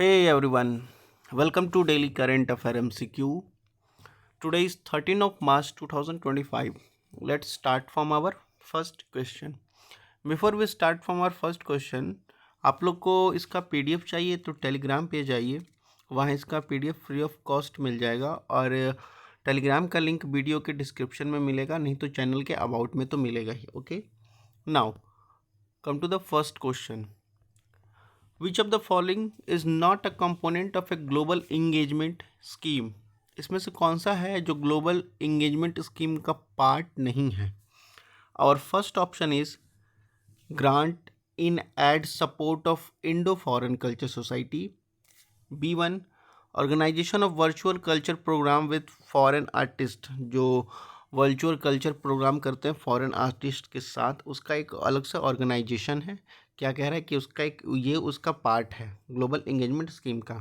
Hey everyone, welcome to Daily Current Affair MCQ. Today is 13th of March 2025. Let's start from our first question. Before we start from our first question, आप लोग को इसका PDF चाहिए तो Telegram पे जाइए, वहाँ इसका पीडीएफ फ्री ऑफ कॉस्ट मिल जाएगा और टेलीग्राम का लिंक वीडियो के डिस्क्रिप्शन में मिलेगा, नहीं तो चैनल के अबाउट में तो मिलेगा ही. Okay, now come to the first question. Which of the following is not a component of a global engagement scheme. इसमें से कौन सा है जो ग्लोबल इंगेजमेंट स्कीम का पार्ट नहीं है. और first option is grant in aid support of Indo foreign culture society. B1 organisation of virtual culture programme with foreign artist, जो वर्चुअल कल्चर प्रोग्राम करते हैं फॉरेन आर्टिस्ट के साथ, उसका एक अलग से ऑर्गेनाइजेशन है. क्या कह रहा है कि उसका एक ये उसका पार्ट है ग्लोबल इंगेजमेंट स्कीम का.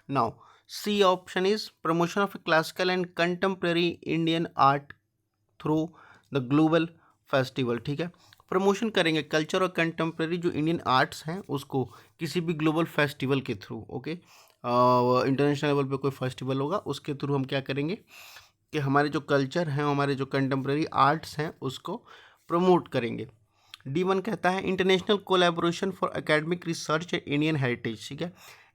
Now C option is promotion of classical and contemporary Indian art through the global festival. ठीक है, प्रमोशन करेंगे कल्चर और कंटेम्प्रेरी जो इंडियन आर्ट्स हैं उसको किसी भी ग्लोबल फेस्टिवल के थ्रू. ओके, इंटरनेशनल लेवल पे कोई फेस्टिवल होगा उसके थ्रू हम क्या करेंगे कि हमारे जो कल्चर हैं, हमारे जो कंटेम्प्रेरी आर्ट्स हैं उसको प्रमोट करेंगे. D1 कहता है international collaboration for academic research and Indian heritage. ठीक है,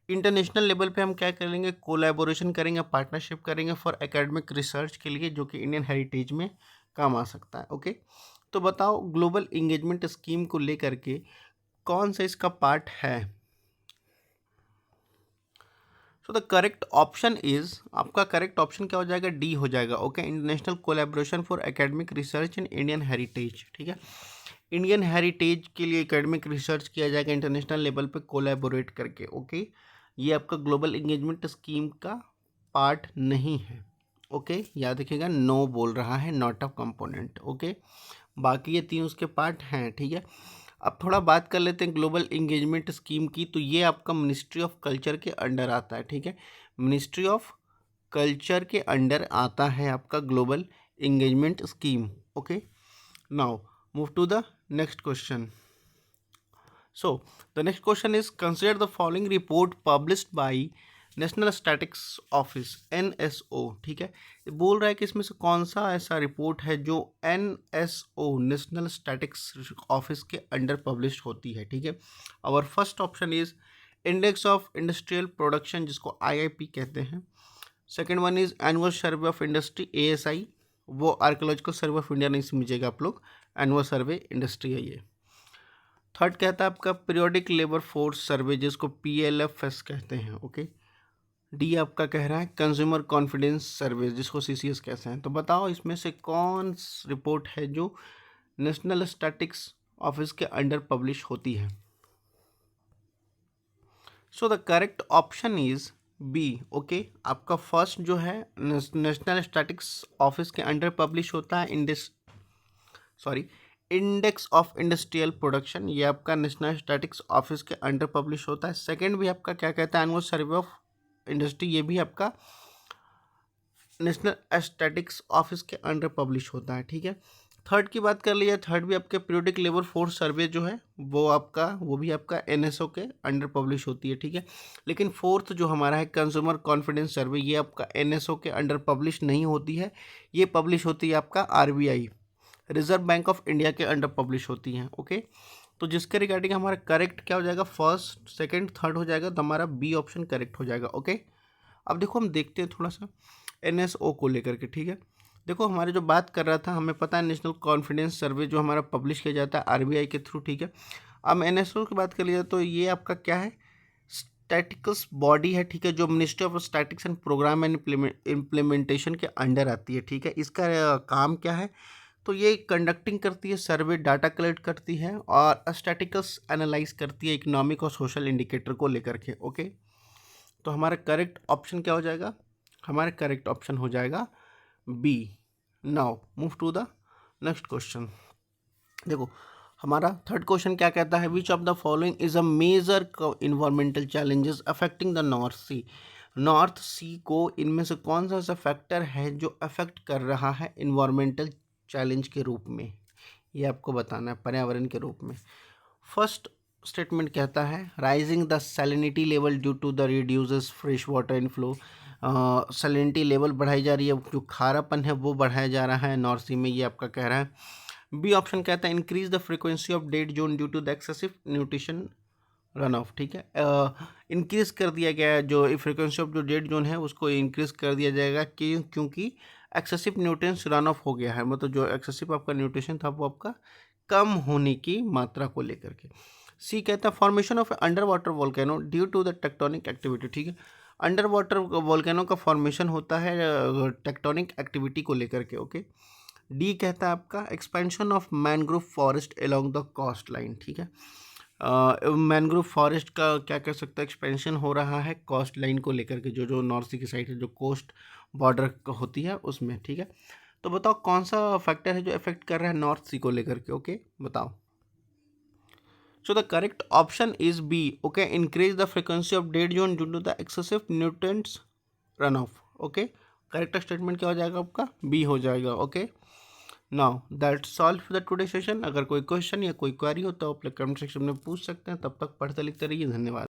इंटरनेशनल लेवल पे हम क्या करेंगे, कोलैबोरेशन करेंगे, पार्टनरशिप करेंगे फॉर एकेडमिक रिसर्च के लिए, जो कि इंडियन हेरिटेज में काम आ सकता है. ओके, तो बताओ ग्लोबल इंगेजमेंट स्कीम को लेकर के कौन सा इसका पार्ट है. So the correct option is, आपका करेक्ट ऑप्शन क्या हो जाएगा, डी हो जाएगा. Okay, international collaboration for academic research in Indian heritage. ठीक है, इंडियन हेरिटेज के लिए एकेडमिक रिसर्च किया जाएगा इंटरनेशनल लेवल पे कोलैबोरेट करके. ओके, ये आपका ग्लोबल इंगेजमेंट स्कीम का पार्ट नहीं है. ओके, याद रखिएगा, नो बोल रहा है, नॉट अ कंपोनेंट. ओके, बाकी ये तीन उसके पार्ट हैं. ठीक है, अब थोड़ा बात कर लेते हैं ग्लोबल इंगेजमेंट स्कीम की. तो ये आपका मिनिस्ट्री ऑफ कल्चर के अंडर आता है. ठीक है, मिनिस्ट्री ऑफ कल्चर के अंडर आता है आपका global engagement scheme. Okay, now move to the next question. So, the next question is consider the following report published by national statistics office NSO. ठीक है, ये बोल रहा है कि इसमें से कौन सा ऐसा रिपोर्ट है जो NSO नेशनल स्टैटिक्स ऑफिस के अंडर पब्लिश होती है. ठीक है, और first option is index of industrial production, जिसको IIP कहते हैं. Second one is annual survey of industry ASI, वो आर्कोलॉजिकल सर्वे ऑफ इंडिया नहीं समझिएगा आप लोग, एनुअल सर्वे इंडस्ट्री है ये. थर्ड कहता है आपका पीरियोडिक लेबर फोर्स सर्वे, जिसको PLFS कहते हैं. ओके, डी आपका कह रहा है कंज्यूमर कॉन्फिडेंस सर्वे, जिसको CCS कहते हैं. तो बताओ इसमें से कौन रिपोर्ट है जो नेशनल स्टैटिक्स ऑफिस के अंडर पब्लिश होती है. So the correct option is B. Okay, आपका फर्स्ट जो है नेशनल स्टैटिक्स ऑफिस के अंडर पब्लिश होता है इंडेक्स ऑफ इंडस्ट्रियल प्रोडक्शन, ये आपका नेशनल स्टैटिक्स ऑफिस के अंडर पब्लिश होता है. सेकंड भी आपका क्या कहता है एनुअल सर्वे ऑफ इंडस्ट्री, ये भी आपका नेशनल स्टैटिक्स ऑफिस के अंडर पब्लिश होता है. ठीक है, थर्ड की बात कर लीजिए, थर्ड भी आपके पीरियोडिक लेबर फोर्स सर्वे जो है वो भी आपका NSO के अंडर पब्लिश होती है. ठीक है, लेकिन फोर्थ जो हमारा है कंज्यूमर कॉन्फिडेंस सर्वे, ये आपका NSO के अंडर पब्लिश नहीं होती है, ये पब्लिश होती है आपका RBI reserve bank of India के अंडर पब्लिश होती हैं. ओके, तो जिसके रिगार्डिंग हमारा करेक्ट क्या हो जाएगा, फर्स्ट सेकंड थर्ड हो जाएगा, तो हमारा बी ऑप्शन करेक्ट हो जाएगा. ओके, अब देखो हम देखते हैं थोड़ा सा NSO को लेकर के. ठीक है, देखो हमारे जो बात कर रहा था, हमें पता है नेशनल कॉन्फिडेंस सर्वे जो हमारा पब्लिश किया जाता है RBI के थ्रू. ठीक है, अब NSO की बात कर लिया तो ये आपका क्या है, स्टैटिक्स बॉडी है. ठीक है, जो ministry of statistics and programme and implementation के अंडर आती है. ठीक है, इसका काम क्या है, तो ये कंडक्टिंग करती है सर्वे, डाटा कलेक्ट करती है और स्टैटिकल्स एनालाइज करती है इकोनॉमिक और सोशल इंडिकेटर को लेकर के. ओके, तो हमारा करेक्ट ऑप्शन क्या हो जाएगा, हमारा करेक्ट ऑप्शन हो जाएगा B. Now move to the next question. देखो हमारा थर्ड क्वेश्चन क्या कहता है, which of the following is a major environmental challenges affecting the North Sea को इनमें से कौन सा ऐसा फैक्टर है जो अफेक्ट कर रहा है इन्वायरमेंटल चैलेंज के रूप में, ये आपको बताना है पर्यावरण के रूप में. फर्स्ट स्टेटमेंट कहता है rising the salinity level due to the reduces fresh water inflow. Salinity level बढ़ाई जा रही है, जो खारापन है वो बढ़ाया जा रहा है नॉर्थ सी में, ये आपका कह रहा है। बी ऑप्शन कहता है increase the frequency of dead zone due to the excessive nutrition run off. ठीक है, इंक्रीज कर दिया गया है जो फ्रीक्वेंसी ऑफ जो डेड जोन है उसको इंक्रीज कर दिया जाएगा क्योंकि एक्सेसिव न्यूट्रिएंट्स रन ऑफ हो गया है, मतलब जो एक्सेसिव आपका न्यूट्रिशन था वो आपका कम होने की मात्रा को लेकर के। सी कहता है formation of underwater volcano due to the tectonic activity. ठीक है, अंडर वाटर वोल्केनो का फॉर्मेशन होता है टेक्टोनिक एक्टिविटी को लेकर के। ओके, डी कहता है आपका expansion of mangrove forest along the coastline. ठीक है, मैनग्रोव फॉरेस्ट का क्या कह सकते हैं एक्सपेंशन हो रहा है कोस्ट लाइन को लेकर के, जो नॉर्थ सी की साइड है, जो कोस्ट बॉर्डर होती है उसमें। ठीक है, तो बताओ कौन सा फैक्टर है जो इफेक्ट कर रहा है नॉर्थ सी को लेकर के। ओके, बताओ। So the correct option is B. Okay, increase the frequency of dead zone due to the excessive nutrients run off. Okay, correct statement क्या हो जाएगा आपका, बी हो जाएगा। Okay, now that's all for the today session. अगर कोई question या कोई क्वेरी हो तो आप कमेंट सेक्शन में पूछ सकते हैं। तब तक पढ़ते लिखते रहिए। धन्यवाद।